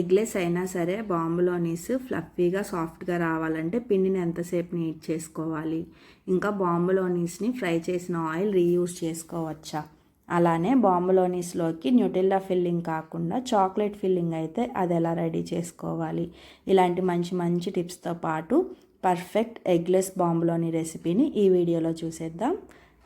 Eggless అయినా సరే బాంబులోనీస్ ఫ్లఫీగా సాఫ్ట్గా రావాలంటే పిండిని ఎంతసేపు నీట్ చేసుకోవాలి, ఇంకా బాంబులోనీస్ని ఫ్రై చేసిన ఆయిల్ రీయూజ్ చేసుకోవచ్చా, అలానే బాంబులోనీస్లోకి న్యూటెల్లా ఫిల్లింగ్ కాకుండా చాక్లెట్ ఫిల్లింగ్ అయితే అది ఎలా రెడీ చేసుకోవాలి, ఇలాంటి మంచి మంచి టిప్స్తో పాటు పర్ఫెక్ట్ ఎగ్లెస్ బాంబులోని రెసిపీని ఈ వీడియోలో చూసేద్దాం.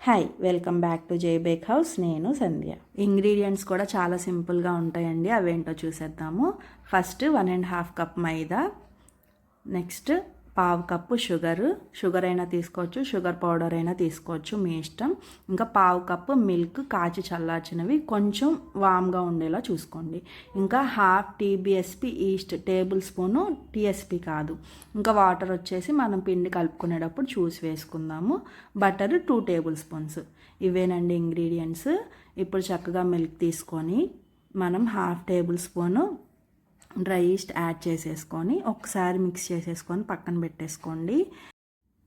హాయ్, వెల్కమ్ బ్యాక్ టు జై బేక్ హౌస్. నేను సంధ్య. ఇంగ్రీడియంట్స్ కూడా చాలా సింపుల్గా ఉంటాయండి, అవేంటో చూసేద్దాము. ఫస్ట్ 1.5 కప్ మైదా, నెక్స్ట్ 1/2 కప్పు షుగర్ అయినా తీసుకోవచ్చు, షుగర్ పౌడర్ అయినా తీసుకోవచ్చు, మీ ఇష్టం. ఇంకా 1/2 కప్పు మిల్క్ కాచి చల్లార్చినవి, కొంచెం వామ్గా ఉండేలా చూసుకోండి. ఇంకా 1/2 TBSP east, table spoon TSP కాదు. ఇంకా వాటర్ వచ్చేసి మనం పిండి కలుపుకునేటప్పుడు చూసి వేసుకుందాము. Butter 2 tablespoons. ఇవేనండి ఇంగ్రీడియంట్స్. ఇప్పుడు చక్కగా మిల్క్ తీసుకొని మనం 1/2 tablespoon dry yeast add చేసేసుకొని ఒకసారి మిక్స్ చేసేసుకొని పక్కన పెట్టేసుకోండి.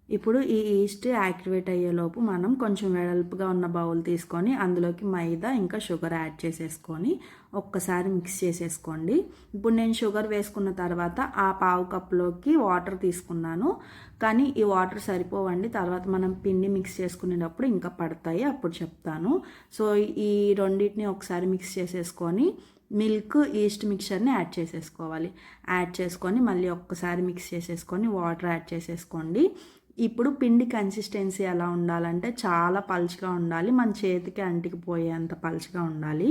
ఇప్పుడు ఈ ఈస్ట్ యాక్టివేట్ అయ్యేలోపు మనం కొంచెం వెడల్పుగా ఉన్న బౌల్ తీసుకొని అందులోకి మైదా ఇంకా షుగర్ యాడ్ చేసేసుకొని ఒక్కసారి మిక్స్ చేసేసుకోండి. ఇప్పుడు నేను షుగర్ వేసుకున్న తర్వాత ఆ 1/2 కప్లోకి వాటర్ తీసుకున్నాను, కానీ ఈ వాటర్ సరిపోవండి, తర్వాత మనం పిండి మిక్స్ చేసుకునేటప్పుడు ఇంకా పడతాయి, అప్పుడు చెప్తాను. సో ఈ రెండింటిని ఒకసారి మిక్స్ చేసేసుకొని మిల్క్ ఈస్ట్ మిక్చర్ని యాడ్ చేసేసుకోవాలి. యాడ్ చేసుకొని మళ్ళీ ఒక్కసారి మిక్స్ చేసేసుకొని వాటర్ యాడ్ చేసేసుకోండి. ఇప్పుడు పిండి కన్సిస్టెన్సీ ఎలా ఉండాలంటే చాలా పలుచగా ఉండాలి, మన చేతికి అంటికిపోయేంత పలుచగా ఉండాలి.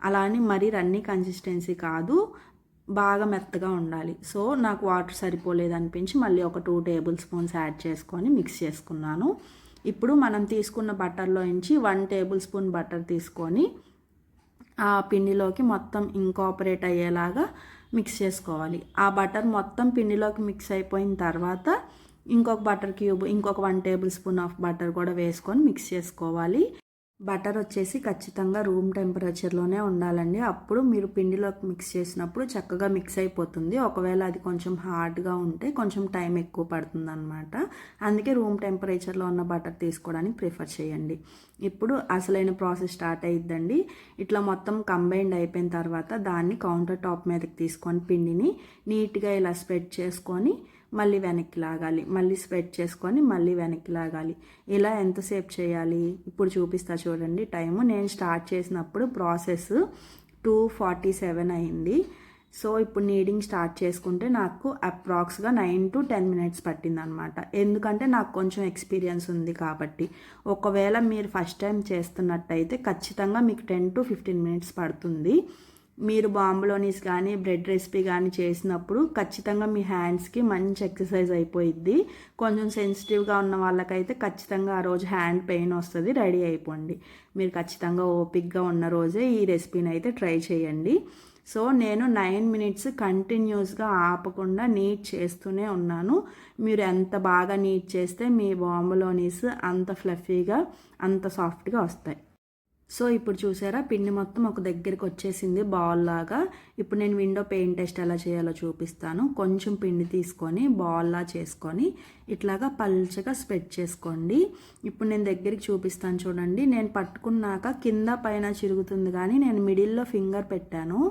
అలా అని మరీ రన్నీ కన్సిస్టెన్సీ కాదు, బాగా మెత్తగా ఉండాలి. సో నాకు వాటర్ సరిపోలేదు అనిపించి మళ్ళీ ఒక 2 టేబుల్ స్పూన్స్ యాడ్ చేసుకొని మిక్స్ చేసుకున్నాను. ఇప్పుడు మనం తీసుకున్న బటర్లో నుంచి 1 టేబుల్ స్పూన్ బటర్ తీసుకొని ఆ పిండిలోకి మొత్తం ఇంకాపరేట్ అయ్యేలాగా మిక్స్ చేసుకోవాలి. ఆ బటర్ మొత్తం పిండిలోకి మిక్స్ అయిపోయిన తర్వాత ఇంకొక బటర్ క్యూబ్, ఇంకొక 1 టేబుల్ స్పూన్ ఆఫ్ బటర్ కూడా వేసుకొని మిక్స్ చేసుకోవాలి. బటర్ వచ్చేసి ఖచ్చితంగా రూమ్ టెంపరేచర్లోనే ఉండాలండి, అప్పుడు మీరు పిండిలోకి మిక్స్ చేసినప్పుడు చక్కగా మిక్స్ అయిపోతుంది. ఒకవేళ అది కొంచెం హార్డ్గా ఉంటే కొంచెం టైం ఎక్కువ పడుతుంది అనమాట. అందుకే రూమ్ టెంపరేచర్లో ఉన్న బటర్ తీసుకోవడానికి ప్రిఫర్ చేయండి. ఇప్పుడు అసలైన ప్రాసెస్ స్టార్ట్ అయ్యిద్దండి. ఇట్లా మొత్తం కంబైన్డ్ అయిపోయిన తర్వాత దాన్ని కౌంటర్ టాప్ మీదకి తీసుకొని పిండిని నీట్గా ఇలా స్ప్రెడ్ చేసుకొని మళ్ళీ వెనక్కి లాగాలి, మళ్ళీ స్ప్రెడ్ చేసుకొని మళ్ళీ వెనక్కి లాగాలి. ఇలా ఎంతసేపు చేయాలి ఇప్పుడు చూపిస్తా చూడండి టైము. నేను స్టార్ట్ చేసినప్పుడు ప్రాసెస్ 2:47 అయింది. సో ఇప్పుడు నీడింగ్ స్టార్ట్ చేసుకుంటే నాకు అప్రాక్స్గా 9 to 10 minutes పట్టింది అనమాట, ఎందుకంటే నాకు కొంచెం ఎక్స్పీరియన్స్ ఉంది కాబట్టి. ఒకవేళ మీరు ఫస్ట్ టైం చేస్తున్నట్టయితే ఖచ్చితంగా మీకు 10 to 15 minutes పడుతుంది. మీరు బాంబులోనీస్ కానీ బ్రెడ్ రెసిపీ కానీ చేసినప్పుడు ఖచ్చితంగా మీ హ్యాండ్స్కి మంచి ఎక్సర్సైజ్ అయిపోయిద్ది. కొంచెం సెన్సిటివ్గా ఉన్న వాళ్ళకైతే ఖచ్చితంగా ఆ రోజు హ్యాండ్ పెయిన్ వస్తుంది, రెడీ అయిపోండి. మీరు ఖచ్చితంగా ఓపిక్గా ఉన్న రోజే ఈ రెసిపీని అయితే ట్రై చేయండి. సో నేను 9 minutes కంటిన్యూస్గా ఆపకుండా నీట్ చేస్తూనే ఉన్నాను. మీరు ఎంత బాగా నీట్ చేస్తే మీ బాంబులోనీస్ అంత ఫ్లఫీగా అంత సాఫ్ట్గా వస్తాయి. సో ఇప్పుడు చూసారా పిండి మొత్తం ఒక దగ్గరికి వచ్చేసింది బాల్ లాగా. ఇప్పుడు నేను విండో పెయింట్ టెస్ట్ ఎలా చేయాలో చూపిస్తాను. కొంచెం పిండి తీసుకొని బాల్లా చేసుకొని ఇట్లాగా పల్చగా స్ప్రెడ్ చేసుకోండి. ఇప్పుడు నేను దగ్గరికి చూపిస్తాను చూడండి. నేను పట్టుకున్నాక కింద పైన చిరుగుతుంది, కానీ నేను మిడిల్లో ఫింగర్ పెట్టాను,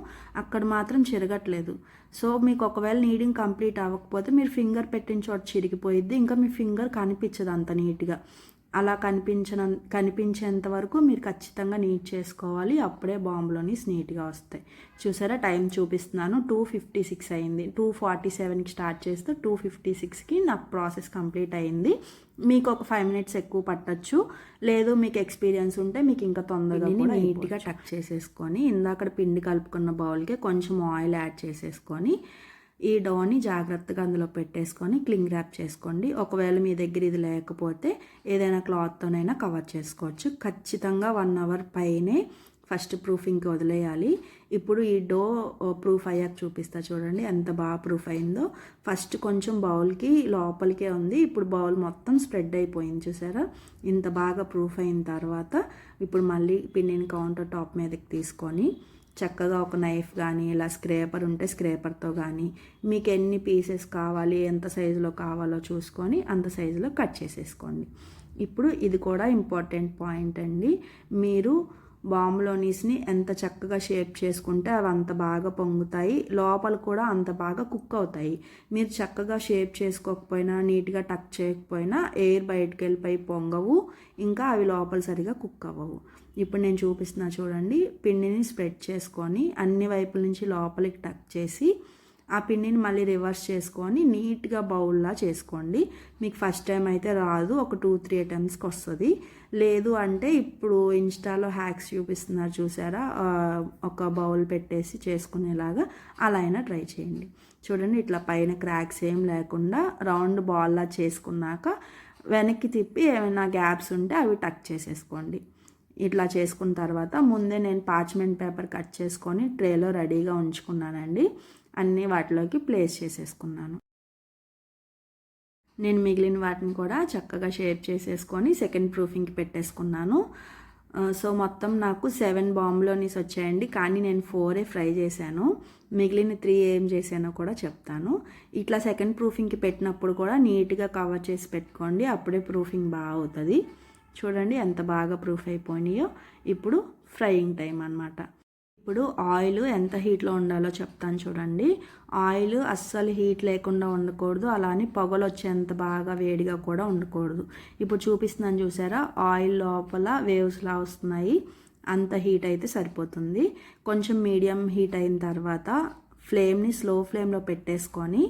అక్కడ మాత్రం చిరగట్లేదు. సో మీకు ఒకవేళ నీడింగ్ కంప్లీట్ అవ్వకపోతే మీరు ఫింగర్ పెట్టిన చోట చిరిగిపోయిద్ది, ఇంకా మీ ఫింగర్ కనిపించదు అంత నీట్గా. అలా కనిపించేంత వరకు మీరు ఖచ్చితంగా నీట్ చేసుకోవాలి, అప్పుడే బాంబులోనీస్ నీట్గా వస్తాయి. చూసారా టైం చూపిస్తున్నాను, 2:56 అయింది. 2:47కి స్టార్ట్ చేస్తే 2:56కి నాకు ప్రాసెస్ కంప్లీట్ అయింది. మీకు ఒక 5 minutes ఎక్కువ పట్టచ్చు, లేదు మీకు ఎక్స్పీరియన్స్ ఉంటే మీకు ఇంకా తొందరగా కూడా నీట్గా టక్ చేసేసుకొని ఇందాక పిండి కలుపుకున్న బౌల్కి కొంచెం ఆయిల్ యాడ్ చేసేసుకొని ఈ డోని జాగ్రత్తగా అందులో పెట్టేసుకొని క్లింగ్ ర్యాప్ చేసుకోండి. ఒకవేళ మీ దగ్గర ఇది లేకపోతే ఏదైనా క్లాత్తోనైనా కవర్ చేసుకోవచ్చు. ఖచ్చితంగా 1 hour పైనే ఫస్ట్ ప్రూఫింగ్కి వదిలేయాలి. ఇప్పుడు ఈ డో ప్రూఫ్ అయ్యాక చూపిస్తా చూడండి ఎంత బాగా ప్రూఫ్ అయిందో. ఫస్ట్ కొంచెం బౌల్కి లోపలికే ఉంది, ఇప్పుడు బౌల్ మొత్తం స్ప్రెడ్ అయిపోయింది. చూసారా ఇంత బాగా ప్రూఫ్ అయిన తర్వాత ఇప్పుడు మళ్ళీ పిండిని కౌంటర్ టాప్ మీదకి తీసుకొని చక్కగా ఒక నైఫ్ కానీ ఇలా స్క్రేపర్ ఉంటే స్క్రేపర్తో కానీ మీకు ఎన్ని పీసెస్ కావాలి ఎంత సైజులో కావాలో చూసుకొని అంత సైజులో కట్ చేసేసుకోండి. ఇప్పుడు ఇది కూడా ఇంపార్టెంట్ పాయింట్ అండి, మీరు బాంబులోనీస్ని ఎంత చక్కగా షేప్ చేసుకుంటే అవి అంత బాగా పొంగుతాయి, లోపల కూడా అంత బాగా కుక్ అవుతాయి. మీరు చక్కగా షేప్ చేసుకోకపోయినా, నీట్గా టక్ చేయకపోయినా ఎయిర్ బయటకు వెళ్ళిపోయి పొంగవు, ఇంకా అవి లోపల సరిగా కుక్ అవ్వవు. ఇప్పుడు నేను చూపిస్తున్నా చూడండి. పిండిని స్ప్రెడ్ చేసుకొని అన్ని వైపుల నుంచి లోపలికి టక్ చేసి ఆ పిండిని మళ్ళీ రివర్స్ చేసుకొని నీట్గా బౌల్లా చేసుకోండి. మీకు ఫస్ట్ టైం అయితే రాదు, ఒక 2-3 అటెంప్ట్స్కి వస్తుంది. లేదు అంటే ఇప్పుడు ఇన్స్టాలో హ్యాక్స్ చూపిస్తున్నారు చూసారా, ఒక బౌల్ పెట్టేసి చేసుకునేలాగా, అలా అయినా ట్రై చేయండి. చూడండి ఇట్లా పైన క్రాక్స్ ఏం లేకుండా రౌండ్ బాల్లా చేసుకున్నాక వెనక్కి తిప్పి ఏమైనా గ్యాప్స్ ఉంటే అవి టక్ చేసేసుకోండి. ఇట్లా చేసుకున్న తర్వాత ముందే నేను పార్చ్మెంట్ పేపర్ కట్ చేసుకొని ట్రేలో రెడీగా ఉంచుకున్నానండి. అన్నీ వాటిలోకి ప్లేస్ చేసేసుకున్నాను. నేను మిగిలిన వాటిని కూడా చక్కగా షేప్ చేసేసుకొని సెకండ్ ప్రూఫింగ్కి పెట్టేసుకున్నాను. సో మొత్తం నాకు 7 బాంబులోనీస్ వచ్చాయండి, కానీ నేను 4 ఫ్రై చేశాను. మిగిలిన 3 ఏం చేశానో కూడా చెప్తాను. ఇట్లా సెకండ్ ప్రూఫింగ్కి పెట్టినప్పుడు కూడా నీట్గా కవర్ చేసి పెట్టుకోండి, అప్పుడే ప్రూఫింగ్ బాగా అవుతుంది. చూడండి ఎంత బాగా ప్రూఫ్ అయిపోయినాయో. ఇప్పుడు ఫ్రైయింగ్ టైం అన్నమాట. ఇప్పుడు ఆయిల్ ఎంత హీట్లో ఉండాలో చెప్తాను చూడండి. ఆయిల్ అస్సలు హీట్ లేకుండా ఉండకూడదు, అలానే పొగలు వచ్చేంత బాగా వేడిగా కూడా ఉండకూడదు. ఇప్పుడు చూపిస్తున్నాను చూసారా, ఆయిల్ లోపల వేవ్స్లా వస్తున్నాయి, అంత హీట్ అయితే సరిపోతుంది. కొంచెం మీడియం హీట్ అయిన తర్వాత ఫ్లేమ్ని స్లో ఫ్లేమ్లో పెట్టేసుకొని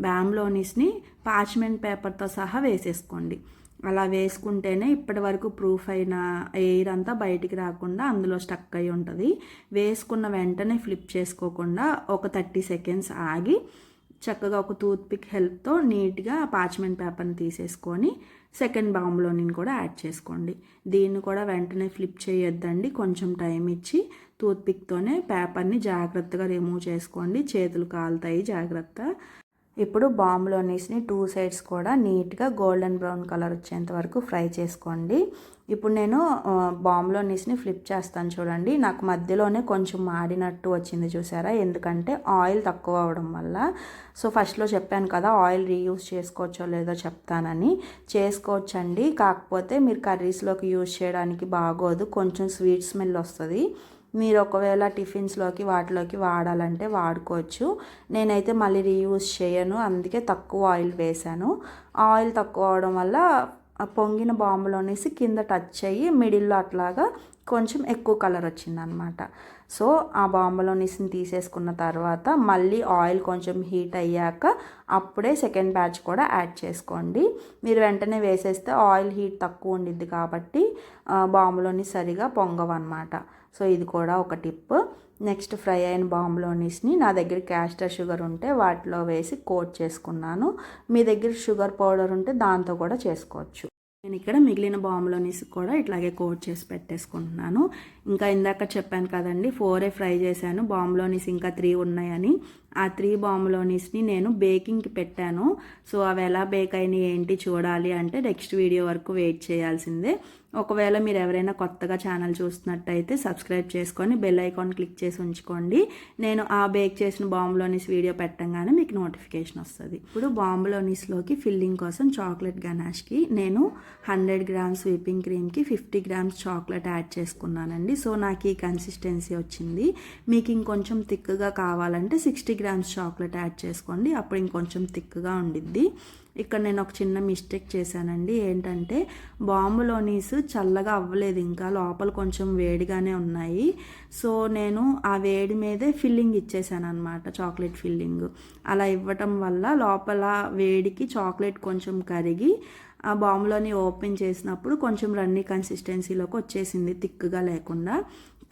బాంబులోనీస్ని పార్చ్మెంట్ పేపర్తో సహా వేసేసుకోండి. అలా వేసుకుంటేనే ఇప్పటి వరకు ప్రూఫ్ అయిన ఎయిర్ అంతా బయటికి రాకుండా అందులో స్టక్ అయి ఉంటుంది. వేసుకున్న వెంటనే ఫ్లిప్ చేసుకోకుండా ఒక 30 సెకండ్స్ ఆగి చక్కగా ఒక టూత్ పిక్ హెల్ప్తో నీట్గా పార్చ్మెంట్ పేపర్ని తీసేసుకొని సెకండ్ బాంబులోని కూడా యాడ్ చేసుకోండి. దీన్ని కూడా వెంటనే ఫ్లిప్ చేయొద్దండి, కొంచెం టైం ఇచ్చి టూత్ పిక్తోనే పేపర్ని జాగ్రత్తగా రిమూవ్ చేసుకోండి, చేతులు కాలుతాయి జాగ్రత్త. ఇప్పుడు బాంబులోనీస్ని 2 సైడ్స్ కూడా నీట్గా గోల్డెన్ బ్రౌన్ కలర్ వచ్చేంత వరకు ఫ్రై చేసుకోండి. ఇప్పుడు నేను బాంబులోనీస్ని ఫ్లిప్ చేస్తాను చూడండి. నాకు మధ్యలోనే కొంచెం మాడినట్టు వచ్చింది చూసారా, ఎందుకంటే ఆయిల్ తక్కువ అవడం వల్ల. సో ఫస్ట్లో చెప్పాను కదా ఆయిల్ రీయూజ్ చేసుకోవచ్చో లేదో చెప్తానని. చేసుకోవచ్చండి, కాకపోతే మీరు కర్రీస్లోకి యూజ్ చేయడానికి బాగోదు, కొంచెం స్వీట్ స్మెల్ వస్తుంది. మీరు ఒకవేళ టిఫిన్స్లోకి వాటిలోకి వాడాలంటే వాడుకోవచ్చు. నేనైతే మళ్ళీ రీయూజ్ చేయను, అందుకే తక్కువ ఆయిల్ వేసాను. ఆయిల్ తక్కువ అవడం వల్ల పొంగిన బాంబులోనేసి కింద టచ్ అయ్యి మిడిల్లో అట్లాగా కొంచెం ఎక్కువ కలర్ వచ్చిందనమాట. సో ఆ బాంబులోనీస్ని తీసేసుకున్న తర్వాత మళ్ళీ ఆయిల్ కొంచెం హీట్ అయ్యాక అప్పుడే సెకండ్ బ్యాచ్ కూడా యాడ్ చేసుకోండి. మీరు వెంటనే వేసేస్తే ఆయిల్ హీట్ తక్కువ ఉండిద్ది కాబట్టి బాంబులోని సరిగా పొంగవన్నమాట. సో ఇది కూడా ఒక టిప్. నెక్స్ట్ ఫ్రై అయిన బాంబులోనీస్ని నా దగ్గర క్యాస్టర్ షుగర్ ఉంటే వాటిలో వేసి కోట్ చేసుకున్నాను. మీ దగ్గర షుగర్ పౌడర్ ఉంటే దాంతో కూడా చేసుకోవచ్చు. నేను ఇక్కడ మిగిలిన బాంబులోనీస్ కూడా ఇట్లాగే కోట్ చేసి పెట్టేసుకుంటున్నాను. ఇంకా ఇందాక చెప్పాను కదండి 4 ఫ్రై చేశాను, బాంబులోనీస్ ఇంకా 3 ఉన్నాయని. ఆ 3 బాంబులోనీస్ని నేను బేకింగ్కి పెట్టాను. సో అవి ఎలా బేక్ అయినాయి ఏంటి చూడాలి అంటే నెక్స్ట్ వీడియో వరకు వెయిట్ చేయాల్సిందే. ఒకవేళ మీరు ఎవరైనా కొత్తగా ఛానల్ చూస్తున్నట్టయితే సబ్స్క్రైబ్ చేసుకొని బెల్ ఐకాన్ క్లిక్ చేసి ఉంచుకోండి. నేను ఆ బేక్ చేసిన బాంబులోనీస్ వీడియో పెట్టంగానే మీకు నోటిఫికేషన్ వస్తుంది. ఇప్పుడు బాంబులోనీస్లోకి ఫిల్లింగ్ కోసం చాక్లెట్ గనాష్కి నేను 100 గ్రామ్స్ విప్పింగ్ క్రీమ్కి 50 గ్రామ్స్ చాక్లెట్ యాడ్ చేసుకున్నానండి. సో నాకు ఈ కన్సిస్టెన్సీ వచ్చింది. మీకు ఇంకొంచెం థిక్గా కావాలంటే 60 గ్రామ్స్ చాక్లెట్ యాడ్ చేసుకోండి, అప్పుడు ఇంకొంచెం థిక్గా ఉండిద్ది. ఇక్కడ నేను ఒక చిన్న మిస్టేక్ చేశానండి. ఏంటంటే బాంబులోనీస్ చల్లగా అవ్వలేదు, ఇంకా లోపల కొంచెం వేడిగానే ఉన్నాయి. సో నేను ఆ వేడి మీదే ఫిల్లింగ్ ఇచ్చేసాను అనమాట, చాక్లెట్ ఫిల్లింగ్. అలా ఇవ్వటం వల్ల లోపల వేడికి చాక్లెట్ కొంచెం కరిగి ఆ బాంబులోని ఓపెన్ చేసినప్పుడు కొంచెం రన్నీ కన్సిస్టెన్సీలోకి వచ్చేసింది, థిక్గా లేకుండా.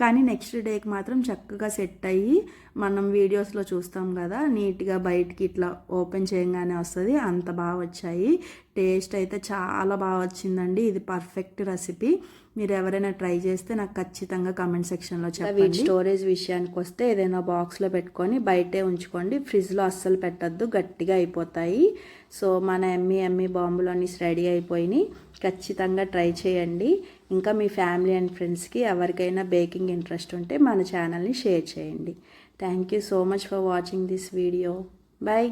కానీ నెక్స్ట్ డేకి మాత్రం చక్కగా సెట్ అయ్యి మనం వీడియోస్లో చూస్తాం కదా నీట్గా బయటికి ఇట్లా ఓపెన్ చేయగానే వస్తుంది, అంత బాగా వచ్చాయి. టేస్ట్ అయితే చాలా బాగా వచ్చిందండి. ఇది పర్ఫెక్ట్ రెసిపీ. మీరు ఎవరైనా ట్రై చేస్తే నాకు ఖచ్చితంగా కమెంట్ సెక్షన్లో చెప్పండి. స్టోరేజ్ విషయానికి వస్తే ఏదైనా బాక్స్లో పెట్టుకొని బయటే ఉంచుకోండి, ఫ్రిడ్జ్లో అస్సలు పెట్టద్దు, గట్టిగా అయిపోతాయి. సో మన ఎమ్మి బాంబులోనీస్ రెడీ అయిపోయినాయి. ఖచ్చితంగా ట్రై చేయండి. ఇంకా మీ ఫ్యామిలీ అండ్ ఫ్రెండ్స్కి ఎవరికైనా బేకింగ్ ఇంట్రెస్ట్ ఉంటే మన ఛానల్ని షేర్ చేయండి. Thank you so much for watching this video. Bye.